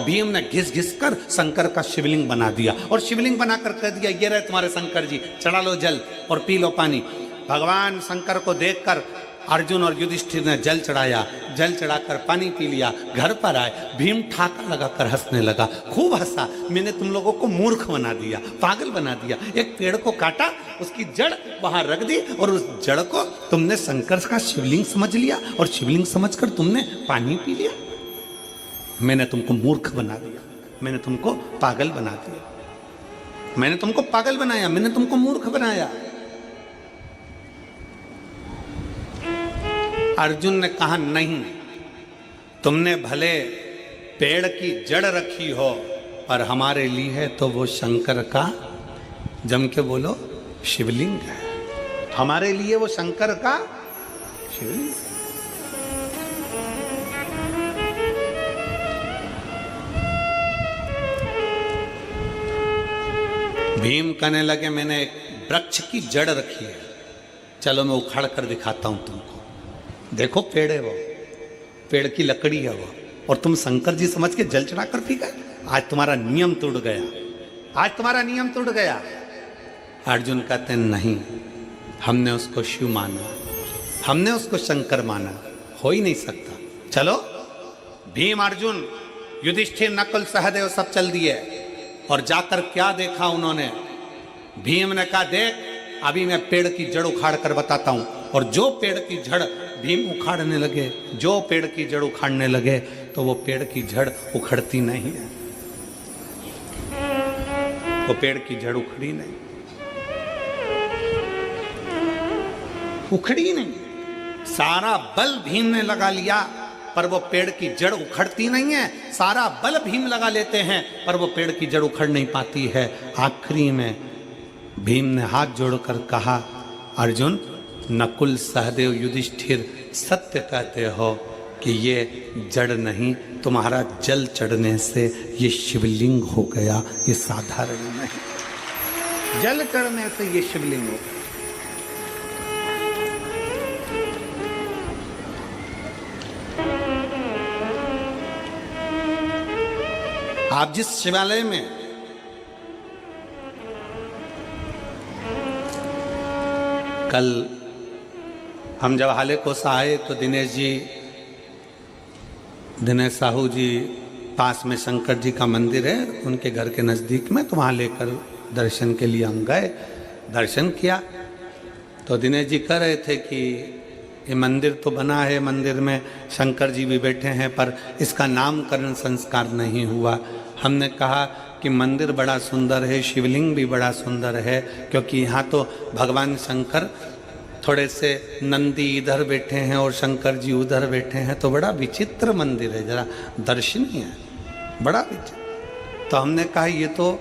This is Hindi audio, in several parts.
भीम ने घिस घिस कर शंकर का शिवलिंग बना दिया और शिवलिंग बनाकर कह दिया, ये रहे तुम्हारे शंकर जी, चढ़ा लो जल और पी लो पानी। भगवान शंकर को देखकर अर्जुन और युधिष्ठिर ने जल चढ़ाया, जल चढ़ाकर पानी पी लिया। घर पर आए, भीम ठाका लगाकर हंसने लगा, खूब हंसा। मैंने तुम लोगों को मूर्ख बना दिया, पागल बना दिया। एक पेड़ को काटा, उसकी जड़ वहां रख दी और उस जड़ को तुमने शंकर का शिवलिंग समझ लिया और शिवलिंग समझकर तुमने पानी पी लिया। मैंने तुमको मूर्ख बना दिया, मैंने तुमको पागल बना दिया, मैंने तुमको पागल बनाया, मैंने तुमको मूर्ख बनाया। अर्जुन ने कहा, नहीं, तुमने भले पेड़ की जड़ रखी हो पर हमारे लिए है तो वो शंकर का, जम के बोलो, शिवलिंग है। हमारे लिए वो शंकर का शिवलिंग। भीम कहने लगे, मैंने एक वृक्ष की जड़ रखी है, चलो मैं उखाड़ कर दिखाता हूं तुमको। देखो पेड़ है वो, पेड़ की लकड़ी है वो, और तुम शंकर जी समझ के जल चढ़ाकर पी गए। आज तुम्हारा नियम टूट गया, आज तुम्हारा नियम टूट गया। अर्जुन कहते नहीं, हमने उसको शिव माना, हमने उसको शंकर माना, हो ही नहीं सकता। चलो, भीम, अर्जुन, युधिष्ठिर, नकुल, सहदेव सब चल दिए और जाकर क्या देखा उन्होंने। भीम ने कहा, देख अभी मैं पेड़ की जड़ उखाड़ कर बताता हूं। और जो पेड़ की जड़ भीम उखाड़ने लगे, जो पेड़ की जड़ उखाड़ने लगे, तो वो पेड़ की जड़ उखड़ती नहीं है, वो पेड़ की जड़ उखड़ी नहीं, उखड़ी नहीं। सारा बल भीम ने लगा लिया पर वो पेड़ की जड़ उखड़ती नहीं है। सारा बल भीम लगा लेते हैं पर वो पेड़ की जड़ उखड़ नहीं पाती है। आखिरी में भीम ने हाथ जोड़कर कहा, अर्जुन, नकुल, सहदेव, युधिष्ठिर, सत्य कहते हो कि ये जड़ नहीं, तुम्हारा जल चढ़ने से ये शिवलिंग हो गया, ये साधारण नहीं, जल चढ़ने से ये शिवलिंग हो गया। आप जिस शिवालय में कल हम जब हालेकोस आए तो दिनेश साहू जी पास में शंकर जी का मंदिर है, उनके घर के नज़दीक में, तो वहाँ लेकर दर्शन के लिए हम गए, दर्शन किया। तो दिनेश जी कह रहे थे कि ये मंदिर तो बना है, मंदिर में शंकर जी भी बैठे हैं, पर इसका नामकरण संस्कार नहीं हुआ। हमने कहा कि मंदिर बड़ा सुंदर है, शिवलिंग भी बड़ा सुंदर है, क्योंकि यहाँ तो भगवान शंकर थोड़े से नंदी इधर बैठे हैं और शंकर जी उधर बैठे हैं, तो बड़ा विचित्र मंदिर है, जरा दर्शनीय है, बड़ा विचित्र। तो हमने कहा ये तो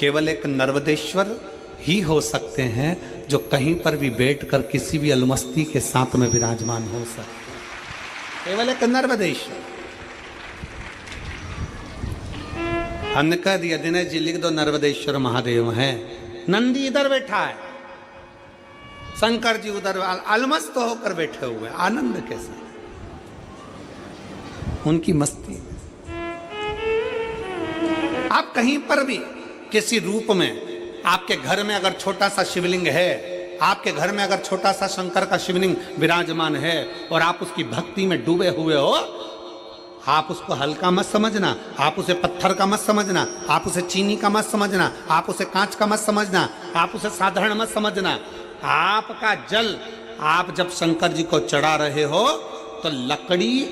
केवल एक नर्मदेश्वर ही हो सकते हैं जो कहीं पर भी बैठकर किसी भी अलमस्ती के साथ में विराजमान हो सकते, केवल एक नर्मदेश्वर। हमने कह दिया, दिनेश जी लिख दो, नर्मदेश्वर महादेव हैं, नंदी इधर बैठा है, शंकर जी उधर अलमस्त होकर बैठे हुए, आनंद के साथ उनकी मस्ती। आप कहीं पर भी किसी रूप में, आपके घर में अगर छोटा सा शिवलिंग है, आपके घर में अगर छोटा सा शंकर का शिवलिंग विराजमान है और आप उसकी भक्ति में डूबे हुए हो, आप उसको हल्का मत समझना, आप उसे पत्थर का मत समझना, आप उसे चीनी का मत समझना, आप उसे कांच का मत समझना, आप उसे साधारण मत समझना। आपका जल आप जब शंकर जी को चढ़ा रहे हो तो लकड़ी,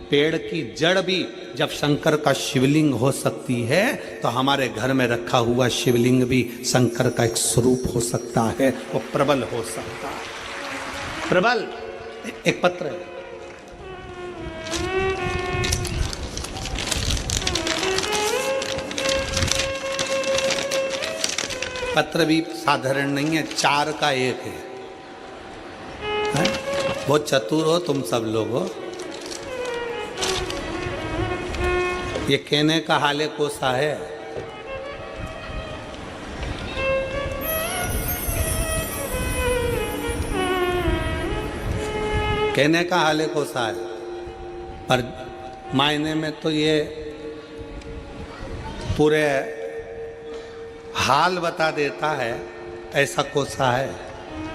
पेड़ की जड़ भी जब शंकर का शिवलिंग हो सकती है, तो हमारे घर में रखा हुआ शिवलिंग भी शंकर का एक स्वरूप हो सकता है, वो प्रबल हो सकता है। प्रबल एक पत्र है, पत्र भी साधारण नहीं है, 4 का 1 है, बहुत चतुर हो तुम सब लोग हो। ये कहने का हाले कोसा है, कहने का हाले कोसा है, पर मायने में तो ये पूरे हाल बता देता है, ऐसा कोसा है,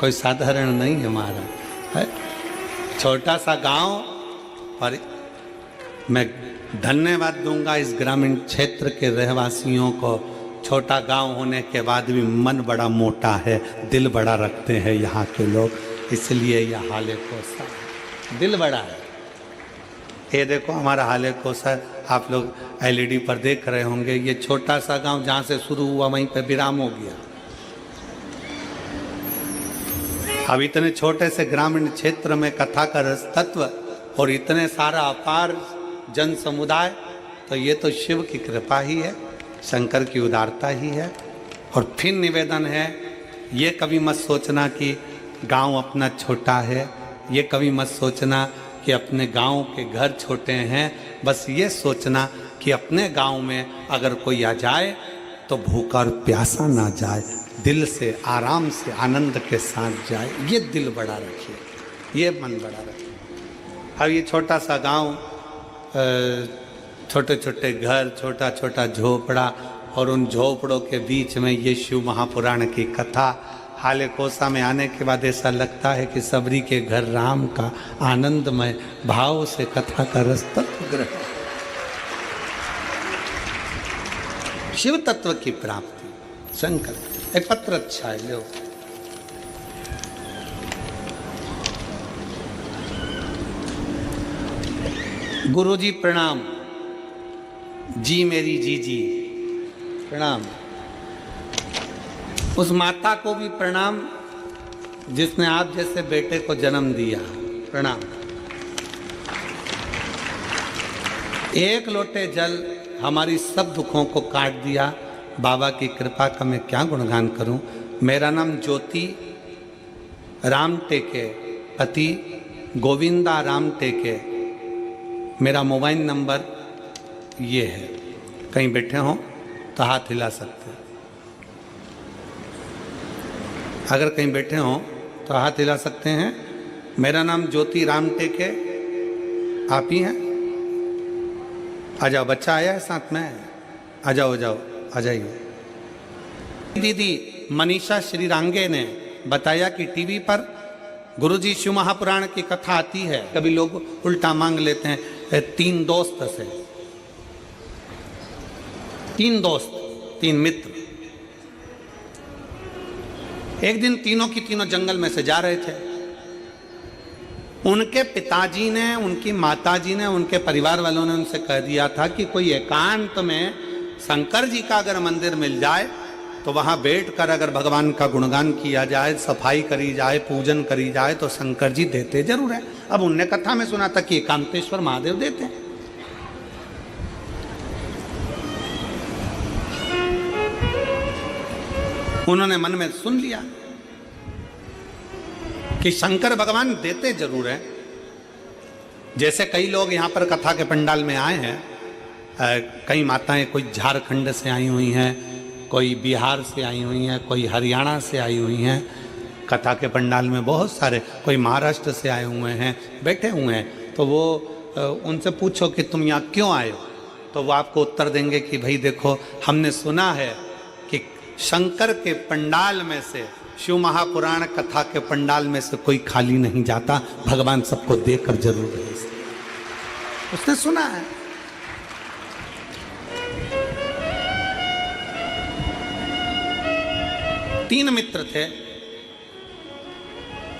कोई साधारण नहीं है महाराज है। छोटा सा गांव, और मैं धन्यवाद दूंगा इस ग्रामीण क्षेत्र के रहवासियों को। छोटा गांव होने के बाद भी मन बड़ा मोटा है, दिल बड़ा रखते हैं यहाँ के लोग, इसलिए यह हाले कोसा दिल बड़ा है। ये देखो हमारा हाले कोसा, आप लोग एलईडी पर देख रहे होंगे, ये छोटा सा गांव जहाँ से शुरू हुआ वहीं पे विराम हो गया। अब इतने छोटे से ग्रामीण क्षेत्र में कथा का रस तत्व और इतने सारा अपार जन समुदाय, तो ये तो शिव की कृपा ही है, शंकर की उदारता ही है। और फिर निवेदन है, ये कभी मत सोचना कि गांव अपना छोटा है, ये कभी मत सोचना कि अपने गांव के घर छोटे हैं, बस ये सोचना कि अपने गांव में अगर कोई आ जाए तो भूखा और प्यासा ना जाए, दिल से आराम से आनंद के साथ जाए। ये दिल बड़ा रखिए, ये मन बड़ा रखिए। अब ये छोटा सा गांव, छोटे छोटे घर, छोटा छोटा झोपड़ा, और उन झोपड़ों के बीच में ये शिव महापुराण की कथा। हाले कोसा में आने के बाद ऐसा लगता है कि सबरी के घर राम का आनंदमय भाव से कथा का रस तत्व ग्रहण, शिव तत्व की प्राप्ति। शंकर एक पत्र अच्छा है, लो गुरुजी प्रणाम, जी मेरी जी प्रणाम। उस माता को भी प्रणाम जिसने आप जैसे बेटे को जन्म दिया, प्रणाम। एक लोटे जल हमारी सब दुखों को काट दिया, बाबा की कृपा का मैं क्या गुणगान करूं। मेरा नाम ज्योति राम टेके, पति गोविंदा राम टेके, मेरा मोबाइल नंबर ये है। कहीं बैठे हों तो हाथ हिला सकते हैं, अगर कहीं बैठे हों तो हाथ हिला सकते हैं। मेरा नाम ज्योति राम टेके, आप ही हैं? आ जाओ, बच्चा आया है साथ में, आ जाओ आ जाइए। दीदी मनीषा श्रीरांगे ने बताया कि टीवी पर गुरुजी शिव महापुराण की कथा आती है, कभी लोग उल्टा मांग लेते हैं। 3 दोस्त से, 3 दोस्त, 3 मित्र, एक दिन तीनों की तीनों जंगल में से जा रहे थे। उनके पिताजी ने, उनकी माताजी ने, उनके परिवार वालों ने उनसे कह दिया था कि कोई एकांत में शंकर जी का अगर मंदिर मिल जाए तो वहां बैठकर अगर भगवान का गुणगान किया जाए, सफाई करी जाए, पूजन करी जाए तो शंकर जी देते जरूर है। अब उनने कथा में सुना था कि एकांतेश्वर महादेव देते हैं। उन्होंने मन में सुन लिया कि शंकर भगवान देते जरूर हैं। जैसे कई लोग यहाँ पर कथा के पंडाल में आए हैं, कई माताएं कोई झारखंड से आई हुई हैं, कोई बिहार से आई हुई हैं, कोई हरियाणा से आई हुई हैं। कथा के पंडाल में बहुत सारे, कोई महाराष्ट्र से आए हुए हैं, बैठे हुए हैं। तो वो उनसे पूछो कि तुम यहाँ क्यों आए हो, तो वो आपको उत्तर देंगे कि भाई देखो, हमने सुना है कि शंकर के पंडाल में से, शिव महापुराण कथा के पंडाल में से कोई खाली नहीं जाता, भगवान सबको देकर जरूर भेजते। उसने सुना है। तीन मित्र थे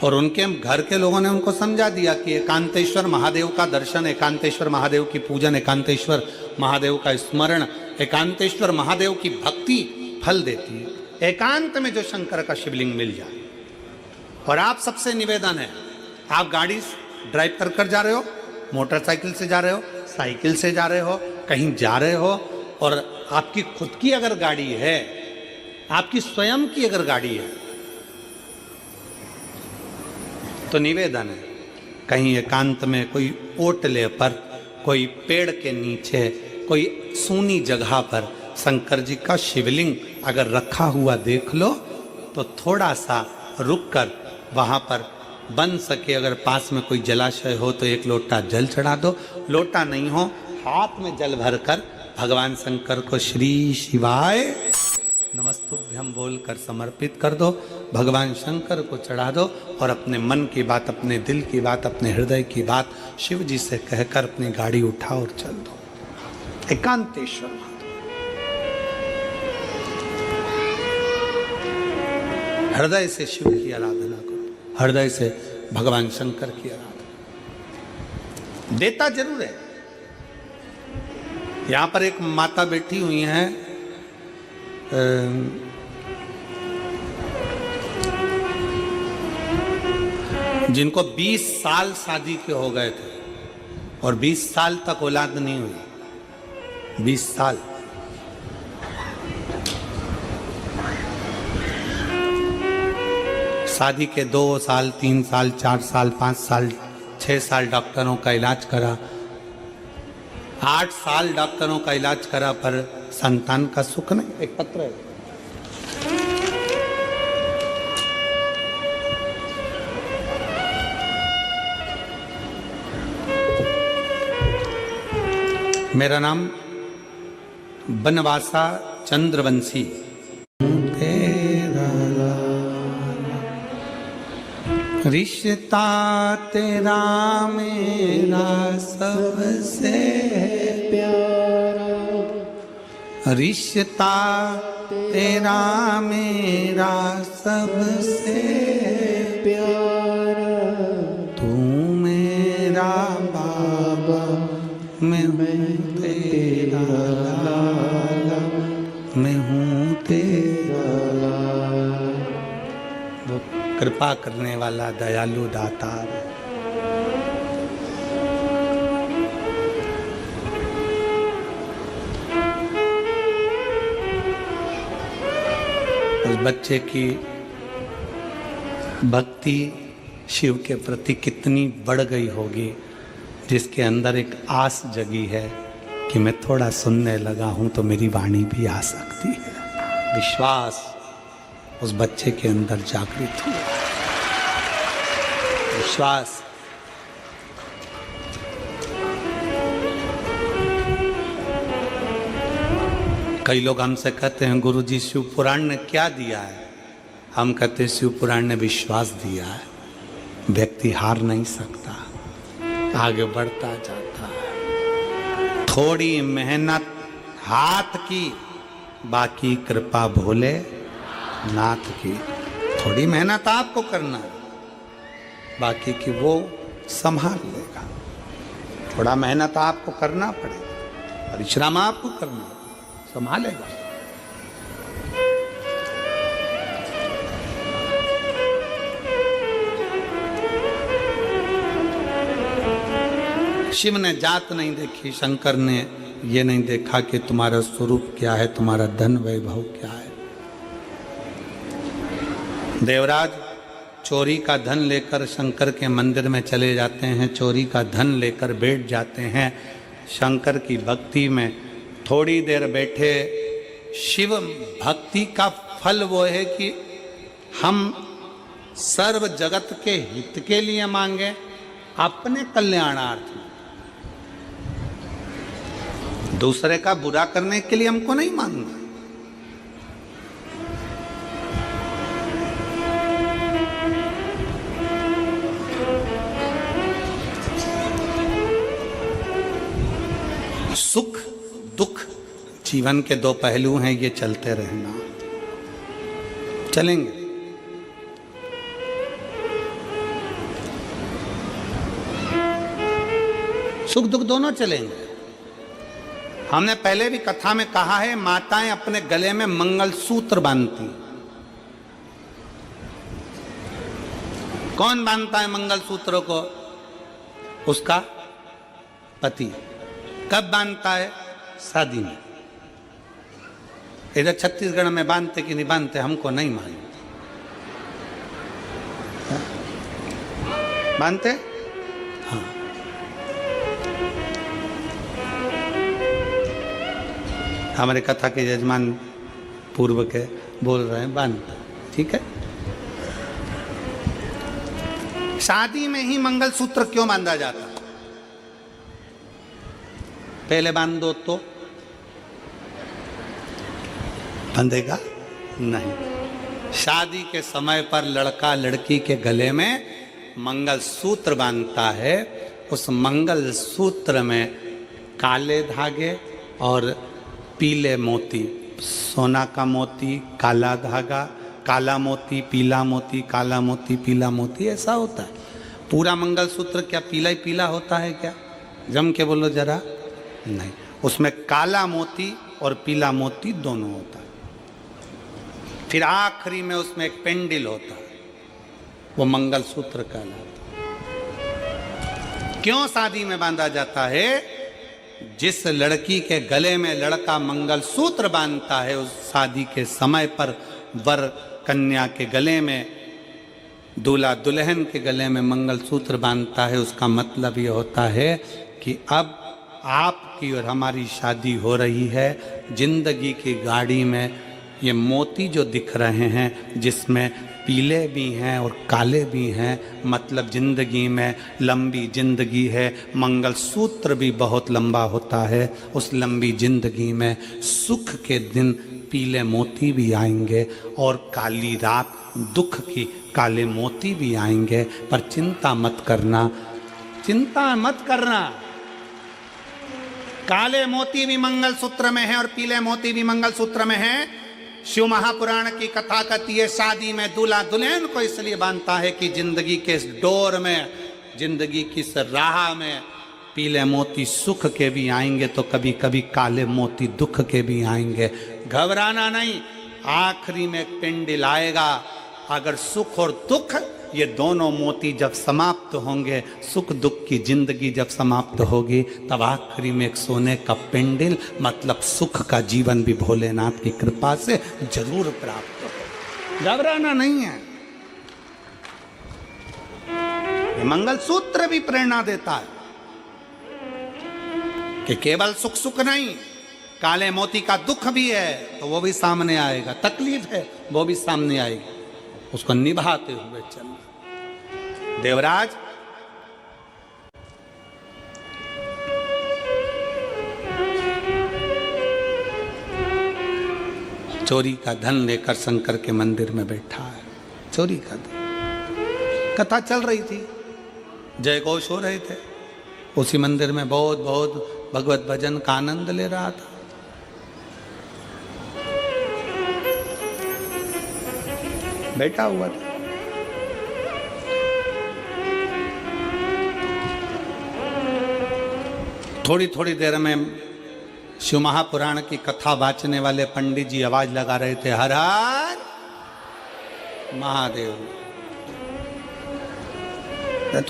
और उनके घर के लोगों ने उनको समझा दिया कि एकांतेश्वर महादेव का दर्शन, एकांतेश्वर महादेव की पूजन, एकांतेश्वर महादेव का स्मरण, एकांतेश्वर महादेव की भक्ति फल देती है। एकांत में जो शंकर का शिवलिंग मिल जाए। और आप सबसे निवेदन है, आप गाड़ी ड्राइव कर जा रहे हो, मोटरसाइकिल से जा रहे हो, साइकिल से जा रहे हो, कहीं जा रहे हो, और आपकी खुद की अगर गाड़ी है, आपकी स्वयं की अगर गाड़ी है, तो निवेदन है कहीं एकांत में कोई ओटले पर, कोई पेड़ के नीचे, कोई सूनी जगह पर शंकर जी का शिवलिंग अगर रखा हुआ देख लो तो थोड़ा सा रुककर वहाँ पर बन सके, अगर पास में कोई जलाशय हो तो एक लोटा जल चढ़ा दो, लोटा नहीं हो हाथ में जल भरकर भगवान शंकर को श्री शिवाय नमस्तुभ्यम बोलकर समर्पित कर दो, भगवान शंकर को चढ़ा दो और अपने मन की बात, अपने दिल की बात, अपने हृदय की बात शिव जी से कहकर अपनी गाड़ी उठाओ और चल दो। एकांतेश्वर हृदय से शिव की आराधना करो, हृदय से भगवान शंकर की आराधना। देता जरूर है। यहां पर एक माता बैठी हुई हैं, जिनको 20 साल शादी के हो गए थे और 20 साल तक औलाद नहीं हुई। 20 साल। शादी के 2 साल, 3 साल, 4 साल, 5 साल, 6 साल डॉक्टरों का इलाज करा, 8 साल डॉक्टरों का इलाज करा, पर संतान का सुख नहीं। एक पत्र है, मेरा नाम बनवासा चंद्रवंशी। रिश्ता तेरा मेरा सबसे प्यारा, रिश्ता तेरा मेरा सबसे प्यारा, तू मेरा बाबा मैं हूँ तेरा लाला, मैं हूँ तेरा लाला। वो कृपा करने वाला दयालु दातार है। उस बच्चे की भक्ति शिव के प्रति कितनी बढ़ गई होगी, जिसके अंदर एक आस जगी है कि मैं थोड़ा सुनने लगा हूं तो मेरी वाणी भी आ सकती है। विश्वास उस बच्चे के अंदर जागृत हुआ। विश्वास। कई लोग हमसे कहते हैं गुरुजी शिव पुराण ने क्या दिया है? हम कहते हैं शिव पुराण ने विश्वास दिया है। व्यक्ति हार नहीं सकता, आगे बढ़ता जाता है। थोड़ी मेहनत हाथ की, बाकी कृपा भोले नाथ की। थोड़ी मेहनत आपको करना है, बाकी की वो संभाल लेगा। थोड़ा मेहनत आपको करना पड़ेगा, परिश्रम आपको करना, संभालेगा। शिव ने जात नहीं देखी, शंकर ने ये नहीं देखा कि तुम्हारा स्वरूप क्या है, तुम्हारा धन वैभव क्या है। देवराज चोरी का धन लेकर शंकर के मंदिर में चले जाते हैं, चोरी का धन लेकर बैठ जाते हैं शंकर की भक्ति में। थोड़ी देर बैठे, शिव भक्ति का फल वो है कि हम सर्व जगत के हित के लिए मांगे, अपने कल्याणार्थ। दूसरे का बुरा करने के लिए हमको नहीं मांगना। सुख दुख जीवन के दो पहलू हैं, ये चलते रहना, चलेंगे। सुख दुख दोनों चलेंगे। हमने पहले भी कथा में कहा है, माताएं अपने गले में मंगलसूत्र बांधती। कौन बांधता है मंगलसूत्रों को? उसका पति। कब बांधता है? शादी में। इधर छत्तीसगढ़ में बांधते कि नहीं बांधते हमको नहीं मालूम। बांधते? हाँ। हमारे कथा के यजमान पूर्व के बोल रहे हैं बांधते, ठीक है। शादी में ही मंगलसूत्र क्यों बांधा जाता? पहले बांध दो तो बंधेगा नहीं। शादी के समय पर लड़का लड़की के गले में मंगल सूत्र बांधता है। उस मंगल सूत्र में काले धागे और पीले मोती, सोना का मोती, काला धागा, काला मोती, पीला मोती, काला मोती, पीला मोती, ऐसा होता है। पूरा मंगल सूत्र क्या पीला ही पीला होता है क्या? जम के बोलो जरा। नहीं, उसमें काला मोती और पीला मोती दोनों होता है। फिर आखिरी में उसमें एक पेंडिल होता है, वो मंगल सूत्र कहलाता है। क्यों शादी में बांधा जाता है? जिस लड़की के गले में लड़का मंगल सूत्र बांधता है, उस शादी के समय पर वर कन्या के गले में, दूल्हा दुल्हन के गले में मंगल सूत्र बांधता है। उसका मतलब ये होता है कि अब आपकी और हमारी शादी हो रही है। जिंदगी की गाड़ी में ये मोती जो दिख रहे हैं, जिसमें पीले भी हैं और काले भी हैं, मतलब जिंदगी में लंबी जिंदगी है। मंगल सूत्र भी बहुत लंबा होता है। उस लंबी जिंदगी में सुख के दिन पीले मोती भी आएंगे और काली रात दुख की काले मोती भी आएंगे। पर चिंता मत करना, चिंता मत करना। काले मोती भी मंगल सूत्र में है और पीले मोती भी मंगल सूत्र में है। शिव महापुराण की कथा कहती है, शादी में दूल्हा दुल्हन को इसलिए बांधता है कि जिंदगी के इस डोर में, जिंदगी की इस राह में पीले मोती सुख के भी आएंगे तो कभी कभी काले मोती दुख के भी आएंगे। घबराना नहीं, आखिरी में एक पेंडिल आएगा। अगर सुख और दुख ये दोनों मोती जब समाप्त होंगे, सुख दुख की जिंदगी जब समाप्त होगी, तब आखिरी में एक सोने का पेंडिल, मतलब सुख का जीवन भी भोलेनाथ की कृपा से जरूर प्राप्त हो। घबराना नहीं है। ये मंगल सूत्र भी प्रेरणा देता है कि केवल सुख सुख नहीं, काले मोती का दुख भी है तो वो भी सामने आएगा, तकलीफ है वो भी सामने आएगी, उसको निभाते हुए चलना। देवराज चोरी का धन लेकर शंकर के मंदिर में बैठा है। चोरी का धन, कथा चल रही थी, जय घोष हो रहे थे। उसी मंदिर में बहुत बहुत भगवत भजन का आनंद ले रहा था। बैठा हुआ था। थोड़ी थोड़ी देर में शिव महापुराण की कथा वाचने वाले पंडित जी आवाज लगा रहे थे, हर हर महादेव।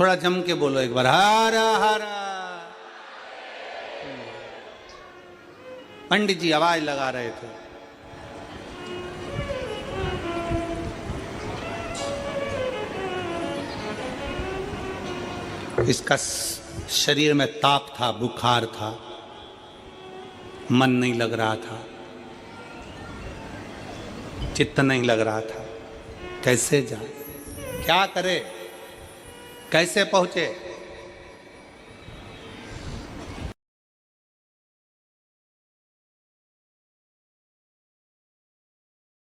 थोड़ा जम के बोलो एक बार, हर हर। पंडित जी आवाज लगा रहे थे। इसका शरीर में ताप था, बुखार था, मन नहीं लग रहा था, चित्त नहीं लग रहा था। कैसे जाए, क्या करे, कैसे पहुंचे?